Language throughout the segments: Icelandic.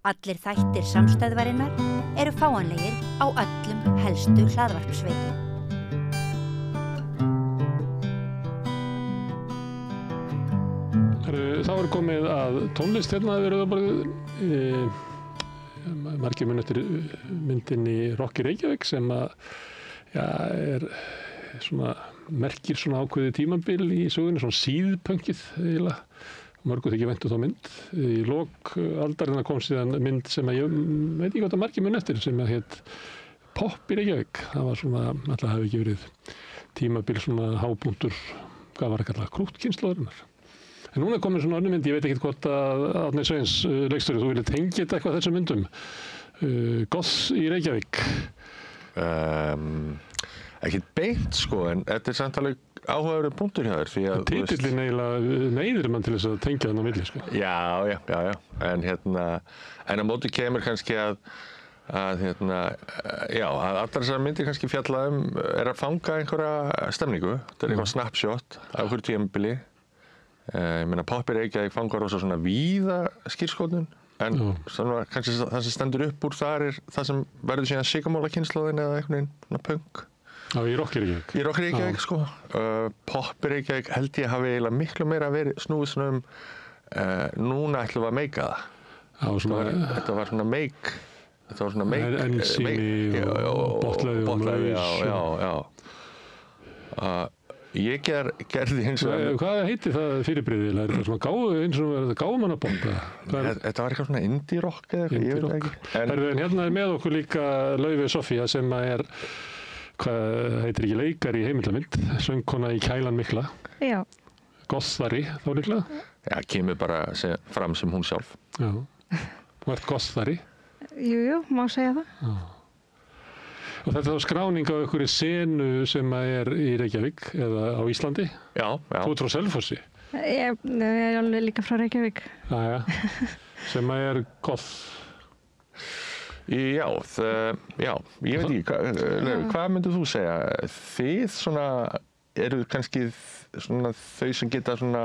Allir þættir samstæðvarinnar eru fáanlegir á öllum helstu hlaðvarpsveitum. Þá komið að tónlist hérna við Rauðaborðið. Margir mun eftir myndinni Rock í Reykjavík sem er svona merkir svona ákveðið tímabil í sögunni, svona síðpönkið eiginlega. Mörgu þykir vænt þá mynd. Í lok aldarinnar kom síðan mynd sem ég veit ekki hvað það margir mun eftir sem hét Pop í Reykjavík. Það var svona, alltaf hafi ekki verið tímabil svona hápunktur, hvað var að kalla, krúttkynslóðarinnar. En núna komin svona önnur mynd, ég veit ekki hvort að Árni Sveins leikstjóri, þú viljið tengja þetta eitthvað þessum myndum. Goth í Reykjavík. Ekki beint sko, en þetta samt alveg áhugaverður punktur hjá þér því að titillinn eiginlega neyðir mann til þess að tengja þennan milli sko. Já. En á móti kemur kannski að allar þessar myndir kannski fjalla er að fanga einhverja stemningu. Þetta eitthvað snapshot af einhverju tímabili. Ég meina Pop í Reykjavík fangar rosa svona víða skírskotun, en svona, kannski það sem stendur upp úr þar það sem verður síðan sykamálakynslóðin eða einhvern veginn svona punk. Já, í Rock í Reykjavík. Í Rock í Reykjavík, sko. Pop í Reykjavík held ég hafi eiginlega miklu meira verið snúið svona núna ætlum við að meika það. Þetta var svona meik. Þetta var svona meik. Ensími og botlaði og já. Ég gerði hins vegar... Hvað heitir það fyrirbrigði? Er það svona gáfumannabopp? Þetta var eitthvað svona indie rock eða eitthvað, ég veit ekki. En hérna með okkur líka Laufey Soffía sem hvað heitir ekki leikari í heimildamynd, söngkona í Kælan mikla. Já. Gothari þá líklega? Já, kemur bara fram sem hún sjálf. Já. Þú ert gothari? Jú, má segja það. Já. Og þetta er þá skráning á einhverju senu sem er í Reykjavík eða á Íslandi? Já. Þú ert frá Selfossi? Ég er alveg líka frá Reykjavík. Já. Sem er goth. Já, ég veit ekki, hvað myndir þú segja? Þið svona, eru kannski svona þau sem geta svona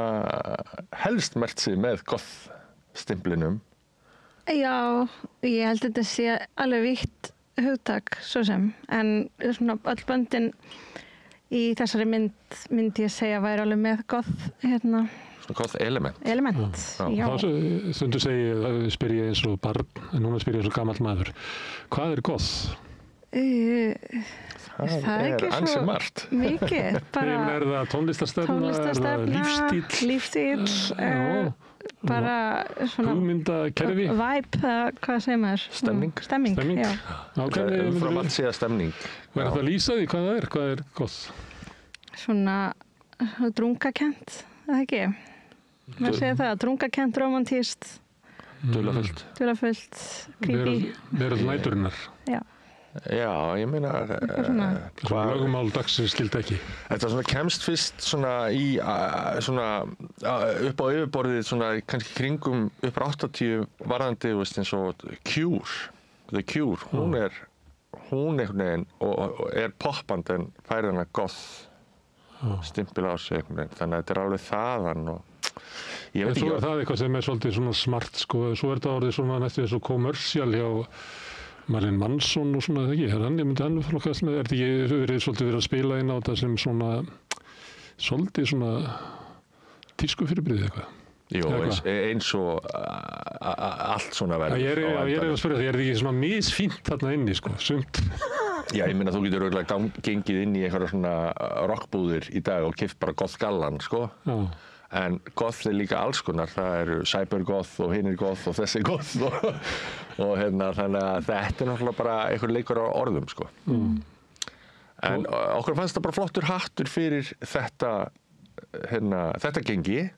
helst merkt sig með goth-stimplinum? Já, ég held að þetta sé alveg vítt hugtak, svo sem, en svona öll böndin í þessari myndi ég segja væri alveg með goth, Svona goth element. Já. Þá stundu spyr ég eins og barn, en núna spyr ég eins og gamall maður. Hvað er goth? Það er ansi margt. Mikið. Er það tónlistarstefna? Er það lífstíll? Bara svona... Hugmyndakerfi? Vibe, hvað segir maður? Stemming. Já. Frá margt séða stemning. Hvað er það að lýsa því? Hvað er goth? Svona drungakennt, eða ekki? Maður segir það, drungakent, romantíst. Dularfullt, creepy. Veröld næturinnar. Já, ég meina... Hvað lögumál dagsins skildi ekki? Þetta svona kemst fyrst svona í upp á yfirborðið svona kannski kringum upp á 80 varðandi eins og Cure. The Cure, hún einhvern veginn og er poppand en færi hana goth stimpil á sig einhvern veginn. Þannig að þetta er alveg þaðan og ég veit ekki... Svo er það eitthvað sem er svolítið svona smart sko, svo er þetta orðið svona næstu eins og kommersial hjá Marilyn Manson og svona, ekki? Myndi hann flokkast með, er þetta ekki svolítið verið að spila inn á þetta sem svona svolítið svona tískufyrirbrigði eitthvað? Jú, eins og allt svona verður. Ég er að spyrja það, er þetta ekki svona misfínt þarna inni, sko, sumt? Já, ég meina þú getur örugglega gengið inn í einhverja svona rockbúðir í dag og keypt bara goth-gallan, sko. Já. En goth er líka alls konar, það eru cybergoth og hinir goth og þessi goth og þannig að þetta er náttúrulega bara einhver leikur á orðum, sko. En okkur fannst það bara flottur hattur fyrir þetta gengi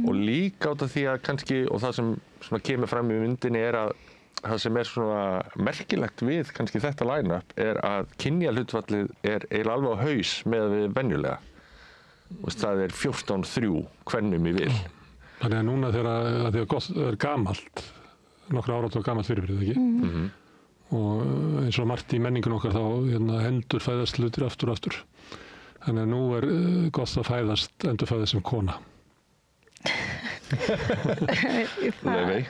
og líka át af því að kannski, og það sem svona kemur fram í myndinni er að það sem er svona merkilegt við kannski þetta line-up er að kynjahlutfallið er eiginlega alveg á haus með við venjulega. Það er 14:3 kvennum í vil. Þannig að núna þegar goth er gamalt, nokkra áratug gamalt fyrirbrigði, ekki? Og eins og margt í menningun okkar þá endur fæðast hlutir aftur og aftur. Þannig að nú er goth að endurfæðast sem kona. Laufey,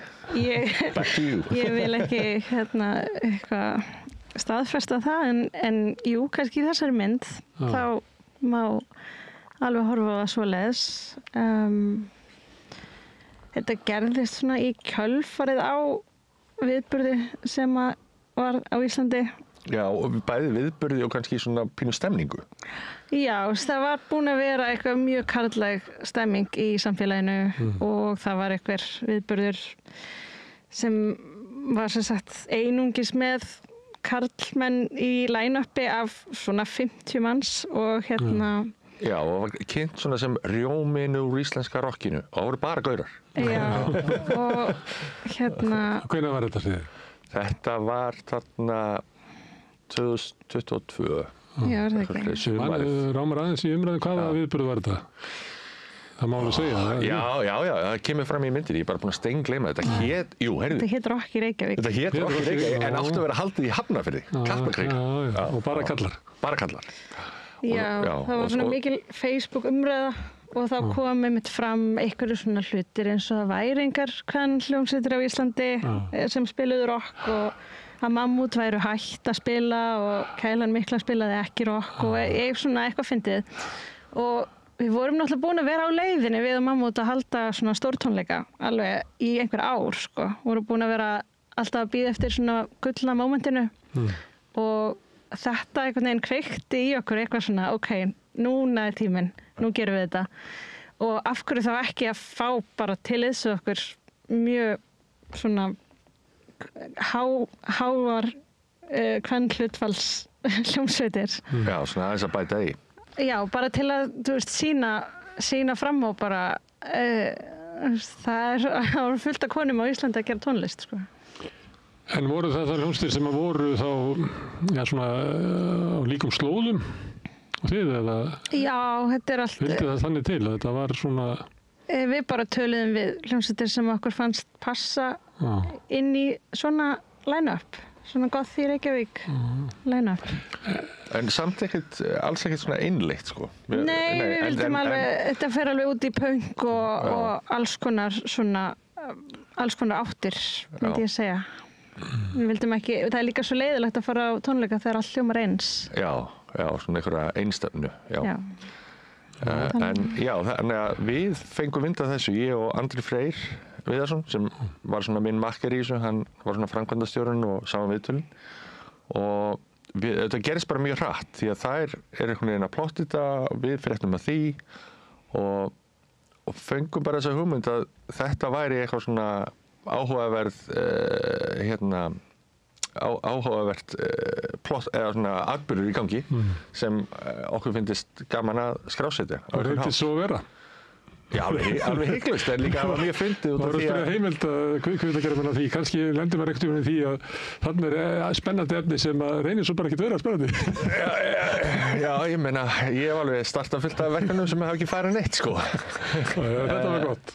back to you. Ég vil ekki eitthvað staðfesta það en jú, kannski í þessari mynd þá má alveg horfa á það svoleiðis. Þetta gerðist svona í kjölfarið á viðburði sem var á Íslandi. Já, og bæði viðburði og kannski svona pínu stemningu. Já, það var búin að vera eitthvað mjög karllæg stemming í samfélaginu og það var einhver viðburður sem var sem sagt einungis með karlmenn í line-upi af svona 50 manns og Já, og var kynnt svona sem rjómin úr íslenska rockinu og það voru bara gaurar. Já, og Hvenær var þetta fyrir? Þetta var þarna 2022. Já, er það ekki? Sumarið. Rámar aðeins í umræðin hvaða viðburður var þetta? Það má alveg segja það. Já, það kemur fram í myndinni, ég er bara búin að steingleyma þetta. Þetta hét Rock í Reykjavík. Þetta hét Rock í Reykjavík, en áttu að vera haldið í Hafnarfirði, Kaplakrika. Já, og bara kallar. Bara kallar. Já, það var svona mikil Facebook umræða og þá kom einmitt fram einhverju svona hlutir eins og það væri engar kvenhljómsveitir á Íslandi sem spiluðu rock og að Mammút væru hætt að spila og Kælan Mikla spilaði ekki rock og ég svona eitthvað fyndið. Og við vorum náttúrulega búin að vera á leiðinni við og Mammút að halda svona stórtónleika alveg í einhver ár, sko. Vorum búin að vera alltaf að bíða eftir svona gullna mómentinu og þetta einhvern veginn kveikti í okkur eitthvað svona, ok, núna er tíminn, nú gerum við þetta. Og af hverju þá ekki að fá bara til þessu okkur mjög svona hávar kvenhlutfalls hljómsveitir. Já, svona aðeins að bæta í. Já, bara til að, þú veist, sína fram á bara, það var fullt af konum á Íslandi að gera tónlist, sko. En voru það hljómsveitir sem að voru þá, já, svona á líkum slóðum og þið eða? Já, þetta er allt. Vildi það þannig til að þetta var svona? Við bara töluðum við hljómsveitir sem okkur fannst passa inn í svona line-up, svona goth í Reykjavík line-up. En samt alls ekkert svona einleitt, sko. Nei, við vildum alveg, þetta fer alveg út í punk og alls konar svona, alls konar áttir, myndi ég segja. Við vildum ekki, það er líka svo leiðilegt að fara á tónleika þegar allt hljómar eins. Já, svona einhverja einstefnu, já. En já, þannig að við fengum vind af þessu, ég og Andri Freyr Viðarsson, sem var svona minn makkar í þessu, hann var svona framkvæmdastjórinn og saman viðtölin. Og þetta gerist bara mjög hratt, því að það er einhvern veginn að plotta þetta, við fréttum að því og fengum bara þessa hugmynd að þetta væri eitthvað svona áhugaverð áhugavert plott eða svona atburður í gangi sem okkur finnist gaman að skrásetja. Og reyndist svo vera? Já, alveg hygglust, en líka var mjög fyndið út af því að... Það voru að spyrja heimild að kvikmyndagerðarmenn af því, kannski lendir maður ekkert yfir því að þarna er spennandi efni sem að reynir svo bara ekkert vera spennandi. Já, ég meina, ég hef alveg startað fullt af verkefnum sem hafa ekki farið neitt, sko. Þetta var gott.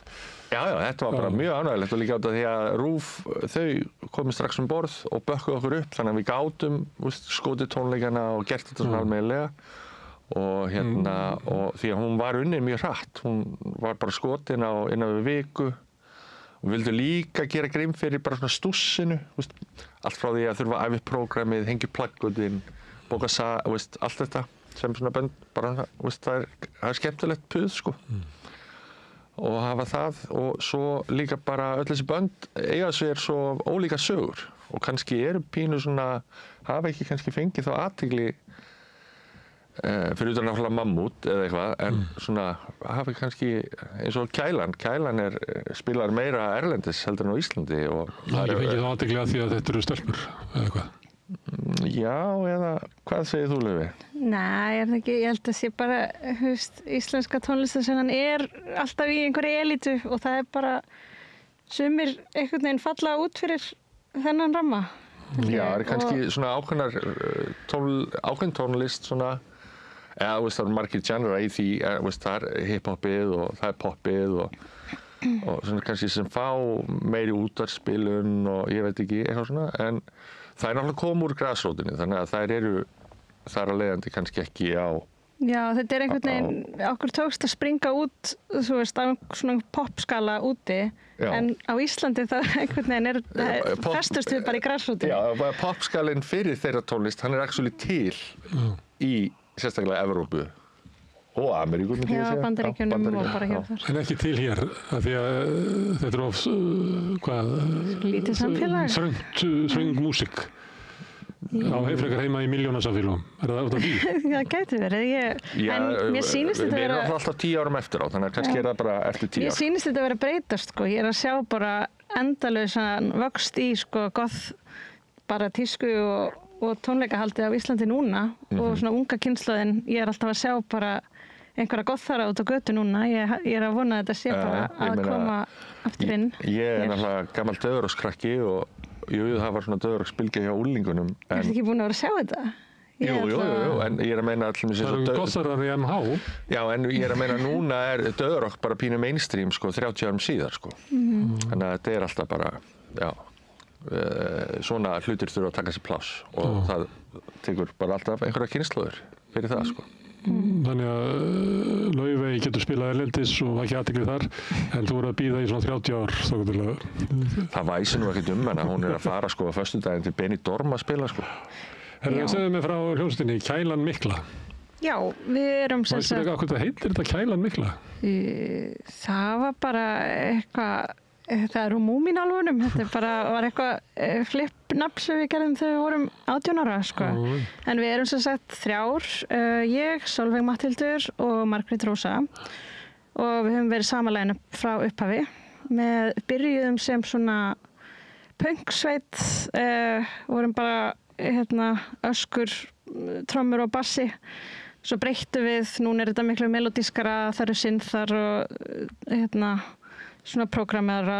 Já, þetta var bara mjög ánægilegt og líka út af því að RÚV, þau komið strax borð og bökkuðu okkur upp, þannig að við gátum skotið tónleikana og gert þetta svona almennilega. Og og því að hún var unnið mjög hratt, hún var bara skotin innan við viku og við vildum líka gera grein fyrir bara svona stússinu, allt frá því að þurfa að æfa prógramið, hengja plaggutinn, bóka allt þetta sem svona bönd, bara það er skemmtilegt puð, sko. Og hafa það og svo líka bara öll þessi bönd eiga sér svo ólíka sögur og kannski eru pínu svona, hafa ekki kannski fengið þá athygli fyrir utan náttúrulega Mammút eða eitthvað, en svona hafi kannski eins og Kælan spilar meira erlendis heldur en á Íslandi og það fengið þá athygli að því að þetta eru stelpur eða hvað? Já, eða hvað segir þú, Laufey? Nei, er það ekki, ég held að sé bara, íslenska tónlistarsennan er alltaf í einhverju elítu og það er bara sumir einhvern veginn falla út fyrir þennan ramma. Já, það er kannski svona ákveðin tónlist svona, eða það er margir genera í því, það er hip-hopið og það er popið og svona kannski sem fá meiri útvarpsspilun og ég veit ekki, eitthvað svona, en það er náttúrulega koma úr grasrótinni, þannig að þær eru þar að leiðandi kannski ekki á Já, þetta einhvern veginn, okkur tókst að springa út, þú veist, á svona popskala úti, en á Íslandi það einhvern veginn festust við bara í grassrútinni. Já, popskalinn fyrir þeirra tónlist, hann actually til í sérstaklega Evrópu. Og Ameríku, myndi ég segja. Já, Bandaríkjunum og bara hér þar. En ekki til hér, af því að þetta of, lítið samfélag. Þröng músík. Á frekar heima í milljónasamfélagum. Það út af því? Það gæti verið. En mér sýnist þetta Við erum alltaf 10 árum eftir á, þannig að kannski það bara eftir 10 ár. Mér sýnist þetta vera að breytast, sko. Ég að sjá bara endalausan vöxt í, sko, goth, bara tísku og tónleikahaldið á Íslandi núna og svona unga kynslóðin. Ég alltaf að sjá bara einhverja gothara út á götu núna. Ég að vona að þetta sé bara að koma aftur inn. Ég náttúrulega gamall döðuróskrakki og jú, það var svona döðuróksbylgja hjá úlingunum. Ertu ekki búin að vera að sjá þetta? Jú, en ég að meina allir það eru gotharar í MH. Já, en ég að meina núna döðurók bara pínu mainstream, sko, 30 árum síðar, sko. Þannig að þetta alltaf bara, svona hlutir þurfa að taka sér pláss og það tekur bara alltaf einhverja kynslóðir fyrir það, sko. Þannig að Laufey getur spilað erlendis og ekki athygli þar, en þú voru að bíða í svona 30 ár þókvæmlega. Það væsi nú ekkert hana, hún að fara sko á föstudaginn til Benidorm að spila, sko. Segðu mig frá hljómsveitinni, Kælan mikla. Já, við erum sem sagt... Hvað heitir þetta Kælan mikla? Það var bara eitthvað, það er úr Múmínálfunum, þetta var eitthvað flippnafn sem við gerðum þegar við vorum 18 ára, sko. En við erum sem sagt 3, ég, Sólveig Matthildur og Margrét Rósa og við höfum verið samanlegin frá upphafi byrjuðum sem svona punksveit, vorum bara öskur, trommur og bassi. Svo breyttum við, núna er þetta miklu melodískara, það eru synþar og svona prógrammera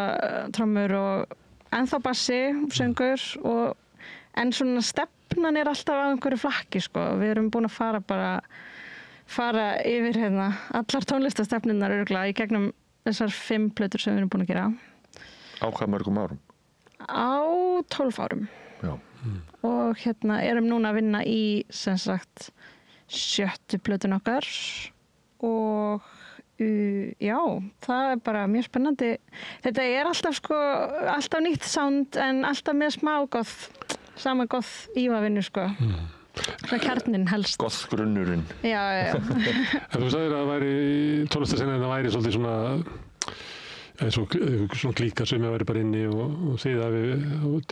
trommur og ennþá bassi, söngur en svona stefnan er alltaf á einhverju flakki, sko. Við erum búin að fara yfir allar tónlistastefnunnar örugglega í gegnum þessar 5 plötur sem við erum búin að gera. Á hvað mörgum árum? Á 12 árum. Já. Og erum núna að vinna í sem sagt 7. plötun okkar og já, það bara mjög spennandi. Þetta alltaf, sko, alltaf nýtt sound en alltaf með smá sama goth ívavinnu, sko. Svona kjarninn helst. Goth grunnurinn. Já. En þú sagðir að tónlistarsennan væri svolítið svona klíka sem væri bara inni og þið hafi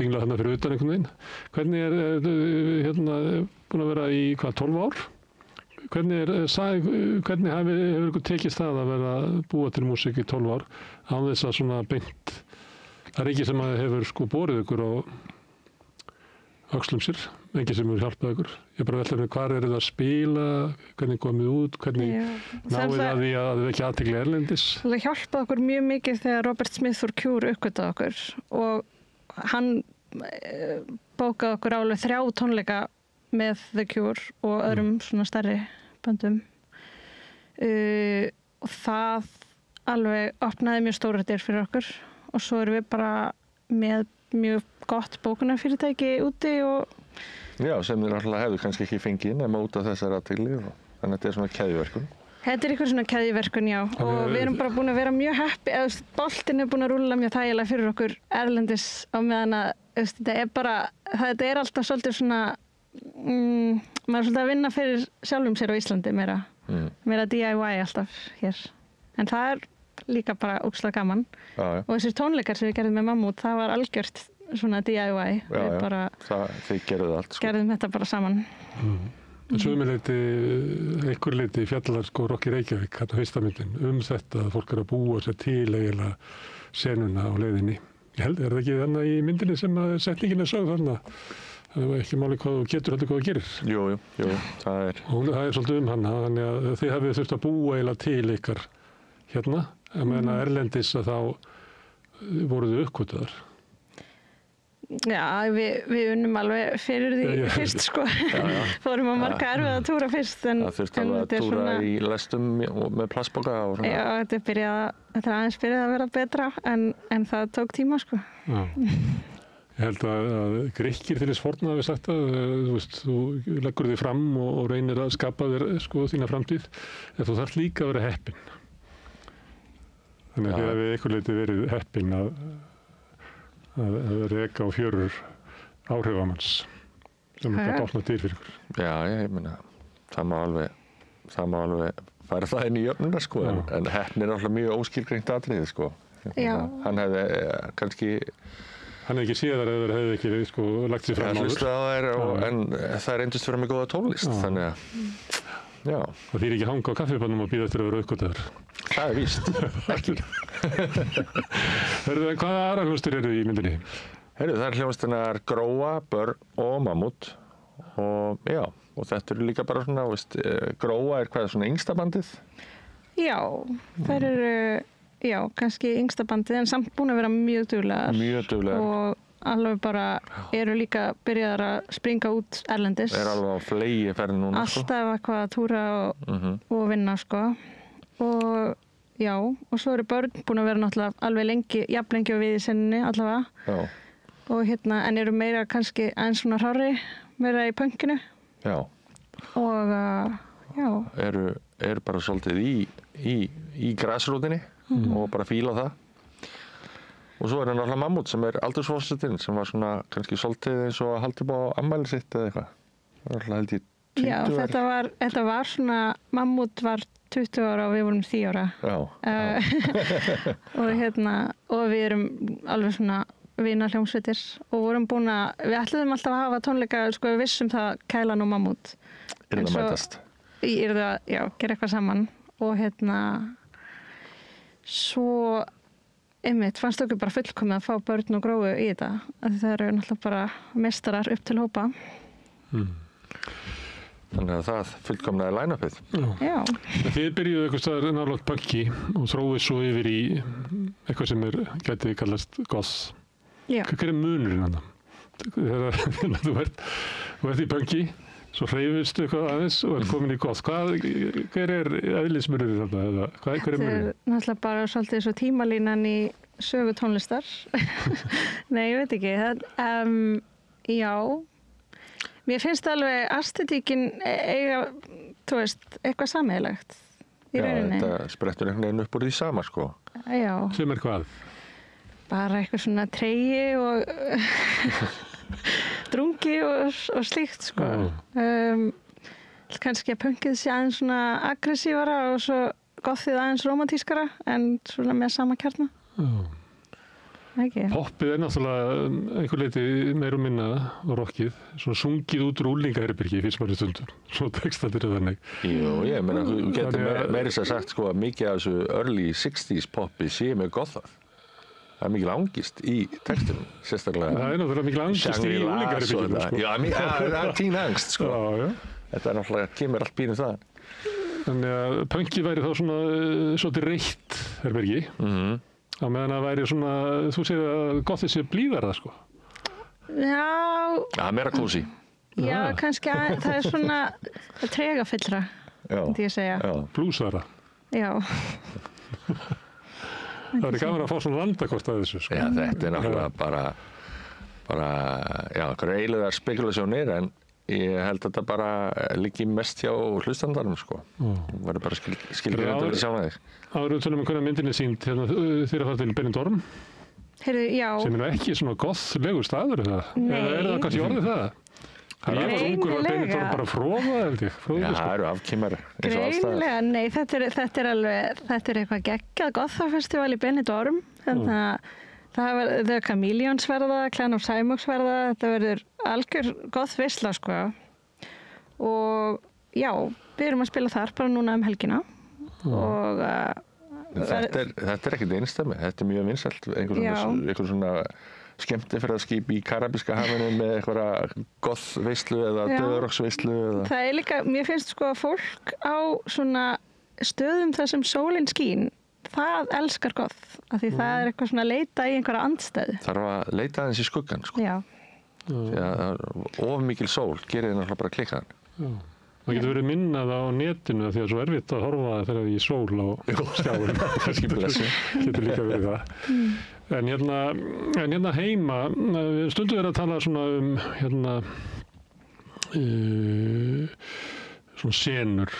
dinglað þarna fyrir utan einhvern veginn. Hvernig búin að vera í 12 ár? Hvernig hefur ykkur tekist það að vera að búa til músík í 12 ár án þess að svona beint, það er ekki sem að hefur sko borið ykkur á öxlum sér, ekki sem hefur hjálpað ykkur. Ég bara velta með hvar það að spila, hvernig komið út, hvernig náið að því að þið ekki athygli erlendis. Það hjálpaði okkur mjög mikið þegar Robert Smith úr Cure uppgötaði okkur og hann bókaði okkur alveg 3 tónleika með The Cure og öðrum svona stærri böndum og það alveg opnaði mjög stóra dyr fyrir okkur og svo erum við bara með mjög gott bókunarfyrirtæki úti og Já, sem þið náttúrulega hefðu kannski ekki fengið nema út af þessar athygli og þannig að þetta er svona keðjuverkun. Þetta er eitthvað svona keðjuverkun, já, og við erum bara búin að vera mjög happy, boltinn er búin að rúlla mjög þægilega fyrir okkur erlendis á meðan að þetta er alltaf svolítið svona maður er svolítið að vinna fyrir sjálfum sér á Íslandi meira DIY alltaf hér en það er líka bara ógeðslega gaman og þessir tónleikar sem við gerðum með Mammút það var algjört svona DIY við bara þið gerðuð allt gerðum þetta bara saman Sömuleyti, einhver leyti fjallar sko Rocky Reykjavík, hérna fyrsta myndin þetta að fólk er að búa sér til eiginlega senuna á leiðinni ég held, er það ekki þarna í myndinni sem að setningin er sögð þarna það er ekki máli hvað þú getur heldur hvað þú gerir. Jú, það er. Og það er svolítið hana, þannig að þið hafið þurft að búa eiginlega til ykkar hérna, en meðan að erlendis að þá voruð þið uppkvötaðar. Já, við unnum alveg fyrir því fyrst, sko. Fórum að marga erfiða túra fyrst. Það þurfti alveg að túra í lestum með plastboka og svona. Já, þetta er aðeins byrjað að vera betra, en það tók tíma, sko. Já. Ég held að Grikkir til þess forna hafi sagt að þú leggur þig fram og reynir að skapa þér sko þína framtíð, en þú þarf líka að vera heppinn. Þannig að þið hefði einhver leyti verið heppinn að reka á fjörur áhrifamanns sem gæti opnað dyr fyrir ykkur. Já, ég meina, það má alveg fara það inn í jöfnuna sko, en heppni er alltaf mjög óskilgreint atriði sko. Hann hefði kannski... Hann hefði ekki séð þar eða hefði ekki sko lagt sér fram áður. Hlusta á þær en það reyndist vera með góða tónlist, þannig að, já. Það þýr ekki hanga á kaffibannum og býða eftir að vera uppgötaður. Það er víst, ekki. Hörðu, hvaða aðra hljómsveitir eru í myndinni? Það er hljómsveitirnar Gróa, Börn og Mammút og já, og þetta eru líka bara svona, veist, Gróa er hvað, svona yngsta bandið? Já, þær eru... Já, kannski yngsta bandið, en samt búin að vera mjög duglegar. Mjög duglegar. Og alveg bara eru líka byrjaðar að springa út erlendis. Er alveg á flegi ferði núna, sko. Alltaf eitthvað að túra og vinna, sko. Og já, og svo eru Börn búin að vera náttúrulega alveg lengi, jafn lengi á við í senninni allavega. Já. Og en eru meira kannski aðeins svona hrárri, meira í punkinu. Já. Og já. Eru bara svolítið í grasrótinni. Og bara fíla það. Og svo er náttúrulega Mammút sem er aldursforsetinn sem var svona kannski svolítið eins og að halda upp á ammæli sitt eða eitthvað. Það var alltaf held ég 20 ára. Já, þetta var svona, Mammút var 20 ára og við vorum 10 ára. Já. Og við erum alveg svona vina hljómsveitir og vorum búin við ætluðum alltaf að hafa tónleika, sko við vissum það Kælan og Mammút. Yrðu að mætast. Yrðu að, já, gera eitthvað saman og svo einmitt fannst okkur bara fullkomið að fá Börn og Gróu í þetta af því það eru náttúrulega bara meistarar upp til hópa. Þannig að það fullkomnaði line-upið. Já. Þið byrjuðu eitthvað staðar nálægt punki og þróið svo yfir í eitthvað sem gæti kallast goth. Já. Hver er munurinn þarna? Þegar þú ert í punki, svo hreyfist eitthvað aðeins og komin í goth. Hver er eðlismunurinn þarna? Hver er munurinn? Þetta er náttúrulega bara svolítið svo tímalínan í sögu tónlistar. Nei, ég veit ekki. Já, mér finnst alveg aesthetíkin eiga, þú veist, eitthvað sameiginlegt í rauninni. Já, þetta sprettur einhvern veginn upp úr því sama, sko. Já. Sem er hvað? Bara eitthvað svona tregi og... drungi og slíkt sko. Kannski að punkið sé aðeins svona aggressívara og svo gothið aðeins romantískara en svona með sama kjarna. Poppið er náttúrulega einhver leiti meira og minna og rockið, svona sungið út úr úlingaherbergi fyrst maður stundum, svo textatir þannig. Jú, ég meina, þú getur meira þess að sagt sko að mikið af þessu early 60s poppi sé með gothað. Það er mikil angist í textunum, sérstaklega. Það er náttúrulega mikil angist í úlingaherberginu, sko. Já, það er tín angst, sko. Já. Þetta er náttúrulega, kemur allt bínu það. Þannig að punkið væri þá svona svolítið reitt herbergi. Á meðan að væri svona, þú segir að gothið sé blíðara, sko. Já. Já, meira kósí. Já, kannski að það er svona tregafyllra, myndi ég segja. Blúsara. Já. Það er gaman að fá svona landakort að þessu, sko. Já, þetta er náttúrulega bara, já, greiðlegar spekulasjónir, en ég held að þetta bara liggi mest hjá hlustandarum, sko. Það verður bara skilgreinandi að vera sjá með þig. Áður við tölum hvernig myndin er sýnd, þeir að fara til Benidorm. Heyrðu, já. Sem er ekki svona gothlegur staður, eða? Nei. Eða er það kannski orðið það? Ég var ungur og Benidorm bara fróðað, held ég. Já, það eru afkýmar eins og greinilega, nei, þetta er eitthvað geggjað gothafestival í Benidorm. Þannig að það er Chameleons verða, Clan of Cymox verða, þetta verður algjör gothveisla, sko. Og já, við erum að spila þar bara núna helgina. Og þetta er ekkert einstæmi, þetta er mjög vinsælt, einhver svona skemmtifferðarskip í Karabíska hafinu með eitthvað gothveislu eða döðurokksveislu. Það er líka, mér finnst sko að fólk á svona stöðum þar sem sólin skín, það elskar goth, af því það er eitthvað svona að leita í einhverja andstæðu. Þarf að leita aðeins í skuggan, sko. Já. Því að of mikil sól gerir þið náttúrulega bara klikkaðan. Já. Það getur verið minnað á netinu því að svo erfitt að horfa þegar í sól á skjáin. Getur líka verið það. En hérna heima, stundum verið að tala svona svona senur.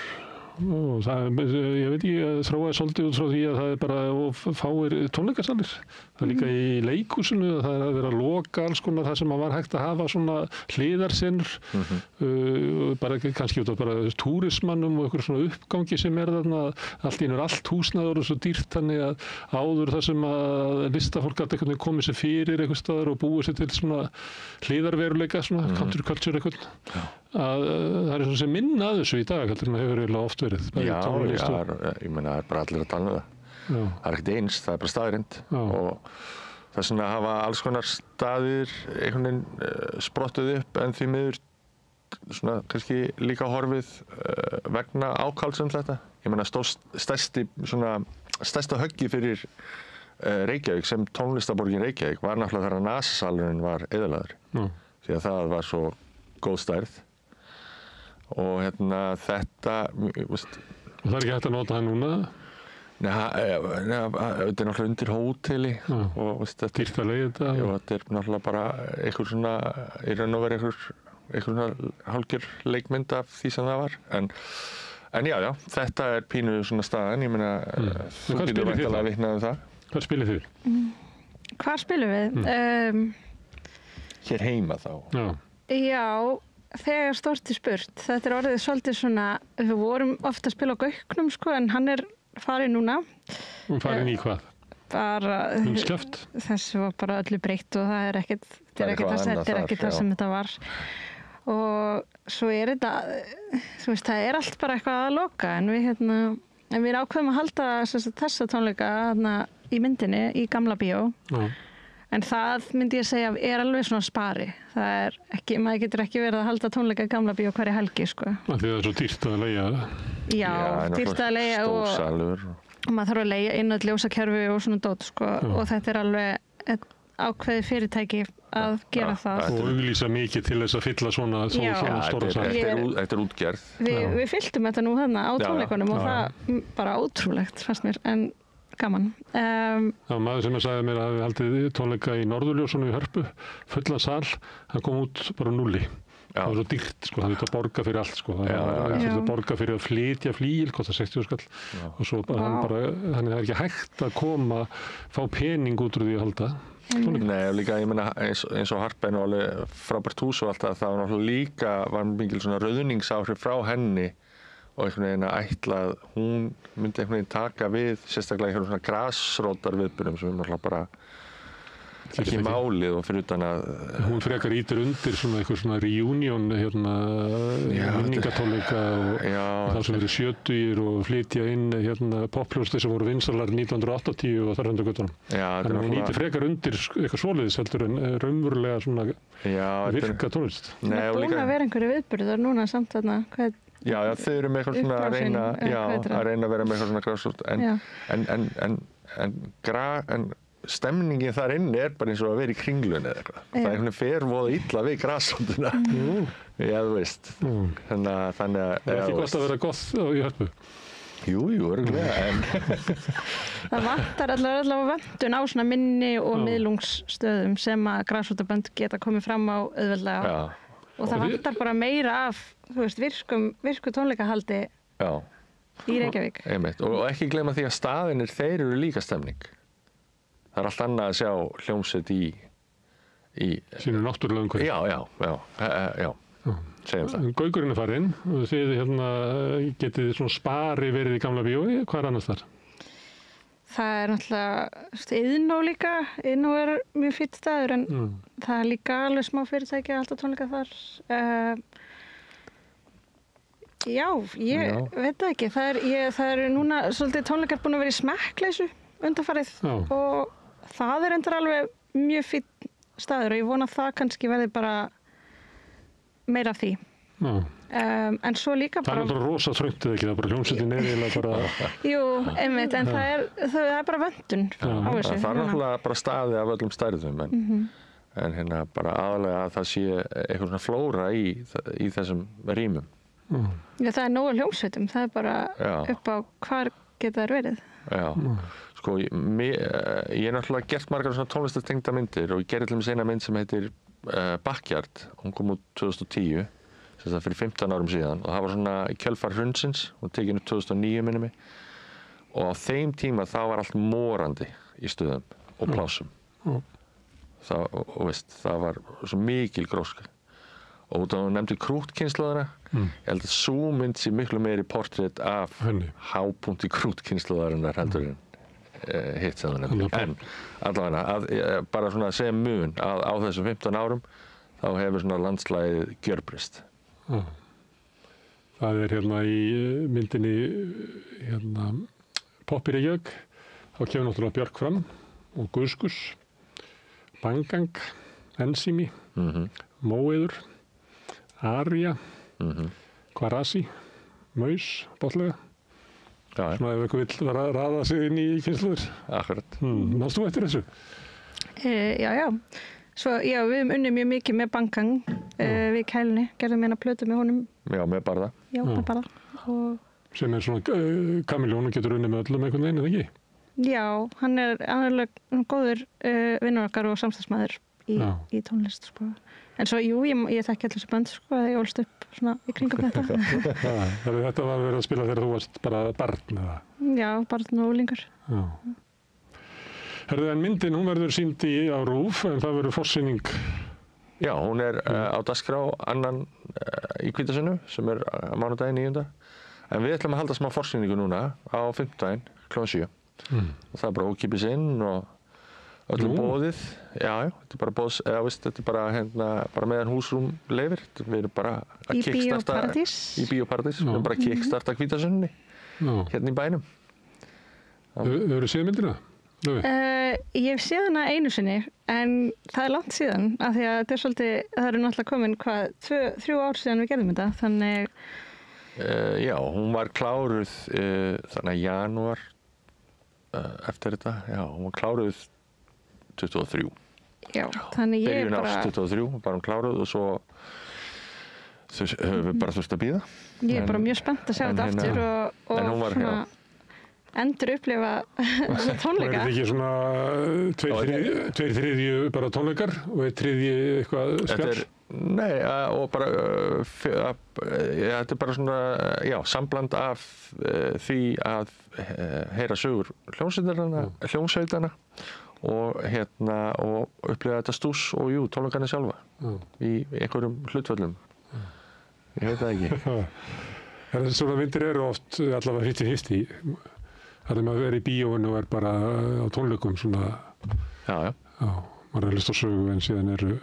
Og það, ég veit ekki, þróaði svolítið út frá því að það bara fáir tónleikasalir. Það líka í leikhúsinu, það að vera að loka alls konar það sem var hægt að hafa svona hliðarsenur, bara kannski út af bara túrismannum og einhver svona uppgangi sem þarna, allt í einu allt húsnæður og svo dýrt, þannig að áður það sem að listafólk gat einhvern veginn komið sér fyrir einhvers staðar og búið sér til svona hliðarveruleika, svona counterculture einhvern. Að það er svona sem minna að þessu í dag heldur en það hefur eiginlega oft verið. Já, ég meina það er bara allir að tala það. Það er ekkert eins, það er bara staðreynd og það er svona að hafa alls konar staðir einhvern veginn sprottuð upp en því miður svona kannski líka horfið vegna ákalls þetta. Ég meina stærsta höggi fyrir Reykjavík sem tónlistarborgin Reykjavík var náttúrulega þegar NASA-salurinn var eyðilagður. Því að það var svo góð stærð. Og þetta, veist... Og það er ekki hægt að nota það núna? Nei, þetta er náttúrulega undir hóteli og veist, dýrt að leiða þetta? Já, þetta er náttúrulega bara einhver svona, í raun og veru einhver svona hálfgjör leikmynd af því sem það var. En já, þetta er pínu svona staðan, ég meina, þú getur væntanlega að vitna það. Hvað spilið þið? Hvar spilum við? Hér heima þá? Já, þegar Storti spurt. Þetta er orðið svolítið svona, við vorum ofta að spila á Gauknum sko, en hann er farinn núna. Farinn í hvað? Bara... Hundskjaft? Þessu var bara öllu breytt og það er ekkert það sem þetta var. Og svo er þetta, þú veist, það er allt bara eitthvað að loka, en við ákveðum að halda þessa tónleika í myndinni, í Gamla bíó. En það myndi ég segja er alveg svona spari. Það er ekki, maður getur ekki verið að halda tónleika í Gamla bíó hverja helgi, sko. Því það er svo dýrt að leigja það? Já, dýrt að leigja og maður þarf að leigja inn öll ljósakerfi og svona dót, sko. Og þetta er alveg ákveðið fyrirtæki að gera það. Og auglýsa mikið til þess að fylla svona stóra sal. Þetta er útgerð. Við fylltum þetta nú þarna á tónleikunum og það bara ótrúlegt, fannst mér. En gaman. Það var maður sem sagði mér að við haldið tónleika í Norðurljósunum í Hörpu, fulla sal, hann kom út bara núlli. Það var svo dýrt, sko, það þurfti að borga fyrir allt, sko. Það þurfti að borga fyrir að flytja flíl, kostar 60 skall. Og svo þannig það er ekki hægt að fá pening út úr því að halda. Nei, líka, ég meina, eins og Harpa er nú alveg frábært hús og allt það, það var náttúrulega líka, var mikil svona rauðningsáhrif frá henni og einhvern veginn að ætla að hún myndi einhvern veginn taka við sérstaklega einhvern svona grasrótarviðburðum sem er náttúrulega bara ekki málið og fyrir utan að hún frekar ítir undir svona eitthvað svona reunion minningatónleika og það sem eru 70 og flytja inn poppljónsti sem voru vinsalar 1980 og þar hendur göttunum. Þannig að hún ítir frekar undir eitthvað svoleiðis heldur en raunverulega svona virka tónlist. Það er búin að vera einhverju viðburðar núna samt þarna. Já, þau eru með eitthvað svona að reyna að vera með eitthvað svona grásrót en stemningin þar inni er bara eins og að vera í Kringlunni eða eitthvað. Það er fer voða illa við grásrótuna. Já, þú veist. Þannig að... Það er ekki gott að vera gott í Hörpu. Jú, örgulega, Það vantar allavega vöntun á svona minni og miðlungsstöðum sem að grásrótabönd geta komið fram á auðveldlega. Og það vantar bara meira af, þú veist, virku tónleikahaldi í Reykjavík. Og ekki gleyma því að staðinir, þeir eru líka stemning. Það er allt annað að sjá hljómsveit í sínu náttúrulega umhverfi. Já, segjum það. Gaugurinn er farinn og þið getið svona spari verið í Gamla bíói. Hvað er annars þar? Það er náttúrulega Iðnó líka. Iðnó er mjög fínn staður en það er líka alveg smá fyrirtæki að halda tónleika þar. Ég veit það ekki. Það er núna svolítið tónleikar búin að vera í smekkleysu undanfarið og það er endur alveg mjög fínn staður og ég vona að það kannski verði bara meira af því. En svo líka bara... Það er náttúrulega rosa þröngt eða ekki, það er bara hljómsveitin eiginlega bara... Jú, einmitt, en það er bara vöntun á þessu. Það er náttúrulega bara staði af öllum stærðum, en bara aðalega að það sé eitthvað svona flóra í þessum rýmum. Já, það nóg hljómsveitum, það bara upp á hvar geta þær verið. Já, sko, ég náttúrulega gert margar svona tónlistartengda myndir og ég gerði til dæmis eina mynd sem heitir Backyard, hún kom út 2010, sem það fyrir 15 árum síðan og það var svona í kjölfar hrunsins, hún tekin upp 2009 minnir mig og á þeim tíma þá var allt morandi í stöðum og plásum. Það var svo mikil gróska. Og út af hún nefndi krútkynslóðina, ég held að sú mynd sé miklu meiri portrett af hápunkti krútkynslóðarinnar heldur en hitt sem það nefndi. En allavega, bara svona að segja mun að á þessum 15 árum þá hefur svona landslagið gjörbreyst. Það hérna í myndinni Popp í Reykjavík, þá kemur náttúrulega Björk fram og Guðskus, Bangang, Ensími, Móeiður, Aría, Kvarasi, Maus, botlega. Svona ef eitthvað vill vera að raða sig inn í kynslóðir. Akkurat. Manst þú eftir þessu? Já. Svo, já, við höfum unnið mjög mikið með Bangang við Kælunni, gerðum eina plötu með honum. Já, með Barða. Já, með Barða. Sem svona kameljón og getur unnið með öllum einhvern veginn, eða ekki? Já, hann er alveg góður vinnur okkar og samstagsmaður í tónlist, sko. En svo, jú, ég þekki allir þessu band, sko, að ég ólst upp svona í kringum þetta. Þetta var verið að spila þegar þú varst bara barn, eða? Já, barn og úlingur. Já. Herðu, en myndin, hún verður sýnd á RÚV, en það verður forsýning. Já, hún er á dagskrá annan í Hvítasunnu, sem er mánudaginn 9. En við ætlum að halda smá forsýningu núna á 5. kl. 7. Og það er bara ókeypis inn og öllum boðið. Já, þetta er bara boðs, þetta er bara meðan húsrúm leyfir. Við erum bara að kickstarta í Bíóparadís. Við erum bara að kickstarta Hvítasunni hérna í bænum. Þau eru séð myndina? Ég hef séð hana einu sinni, en það er langt síðan, af því að það eru náttúrulega komin 3 ár síðan við gerðum þetta, þannig... Já, hún var kláruð þannig að janúar eftir þetta, já, hún var kláruð 23. Já, þannig ég byrjun árs 23, bara hún kláruð og svo höfum við bara þurft að bíða. Ég er bara mjög spennt að sjá þetta aftur og svona endur upplifa þessa tónleika. Og er þetta ekki svona 2/3 bara tónleikar og 1/3 eitthvað spjall? Nei, og bara þetta er bara svona, já, sambland af því að heyra sögur hljómsveitana og upplifa þetta stús og jú, tónleikarnir sjálfa í einhverjum hlutföllum. Ég veit það ekki. Svona myndir eru oft allavega hitti. Það er maður að vera í bíóinu og er bara á tónleikum svona. Já, maður er að hlusta á sögu en síðan eru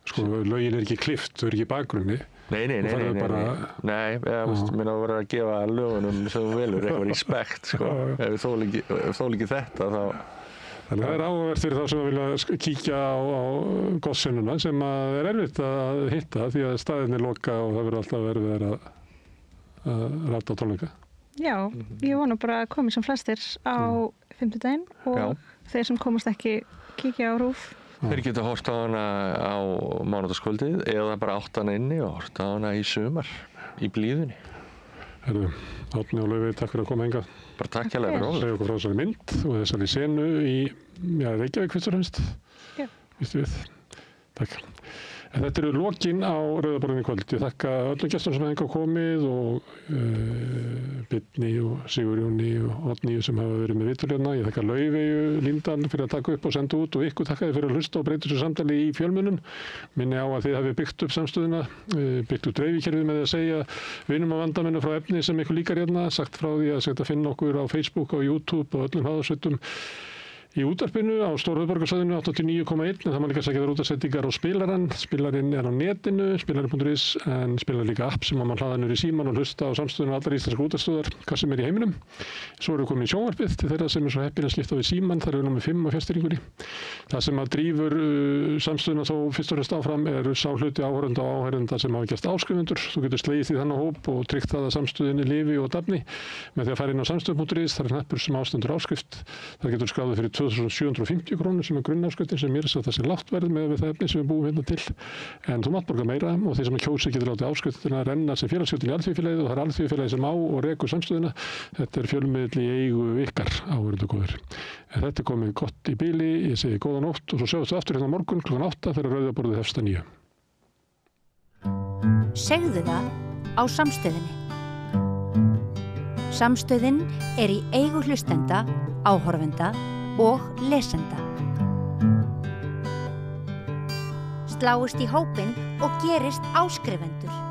sko, lögin er ekki klippt, þau eru ekki í bakgrunni. Nei, minna að vera að gefa lögunum sem þú velur eitthvað respekt, sko. Ef þól ekki þetta, þá... Þannig að það er áhugavert fyrir þá sem að vilja kíkja á gossennuna sem að er erfitt að hitta því að staðirnir loka og það verður alltaf erfiðar að rata á tónleika. Já, ég vona bara að komi sem flestir á 5. og þeir sem komast ekki kíkja á RÚV. Þeir geta hort á hana á mánudagskvöldið eða bara átt hana inni og hort á hana í sumar, í blíðunni. Herðu, Árni og Laufey, takk fyrir að koma hingað. Bara takk hérlega fyrir okkur. Segja okkur frá þessari mynd og þessari senu í Reykjavík fyrst og fremst. Já. Vistu við. Takk. En þetta eru lokin á Rauða borðinu í kvöld. Ég þakka öllum gestum sem hingað komið og Birni og Sigurjóni og Oddníu sem hafa verið með viðtalið. Ég þakka Laufeyju Líndal fyrir að taka upp og senda út og ykkur þakka þið fyrir að hlusta og breyta þessu samtali í fjölmiðlum. Minni á að þið hafið byggt upp samstöðuna, byggt upp dreifikerfið með að segja vinum á vandamennu frá efni sem ykkur líkar hérna, sagt frá því að segja að finna okkur á Facebook og YouTube og öllum hraðarsveitum í útvarpinu á Stór-Höfuðborgarsvæðinu 89,1 en það má líka sækja þar útvarpsendingar á spilarann. Spilarinn er á netinu, spilarinn.is en spilar líka app sem að mann hlaða niður í síman og hlusta á samstöðuna allar íslenskar útvarpsstöðvar, hvað sem er í heiminum. Svo erum við komin í sjónvarpið til þeirra sem er svo heppin að skipta við síman, þar er við námið 5 á fjárstýringunni. Það sem að drífur samstöðuna þó fyrst og fremst áfram er sá hluti áhorfenda og áheyrenda sem hafa gerst áskrifendur. Þú getur slegist í þennan hóp og tryggt það að samstöðinni lifi og dafni með því að fara inn á samstöð.is, þar er hnappur sem ástendur áskrift. Þar getur skráðið fyrir eru það 750 krónur sem grunnafskriftin sem mér það sé lágt verð með það efni sem við búum hérna til. En þú mátt borga meira og þeir sem kjósa getur látið afskriftina renna sem félagsgjöldin í Alþýðufélagið og það Alþýðufélagið sem á og rekur samstöðuna. Þetta fjölmiðill í eigu ykkar áhorfendur góðir. En þetta komið gott í bili, ég segi góða nótt og svo sjáumst við aftur hérna morgun kl. 8 þegar rauðaborðið hefst að 9. Segðu það á Samstöðinni. Samstöðin í eigu hlustenda, áhorfenda og lesenda. Sláist í hópinn og gerist áskrifendur.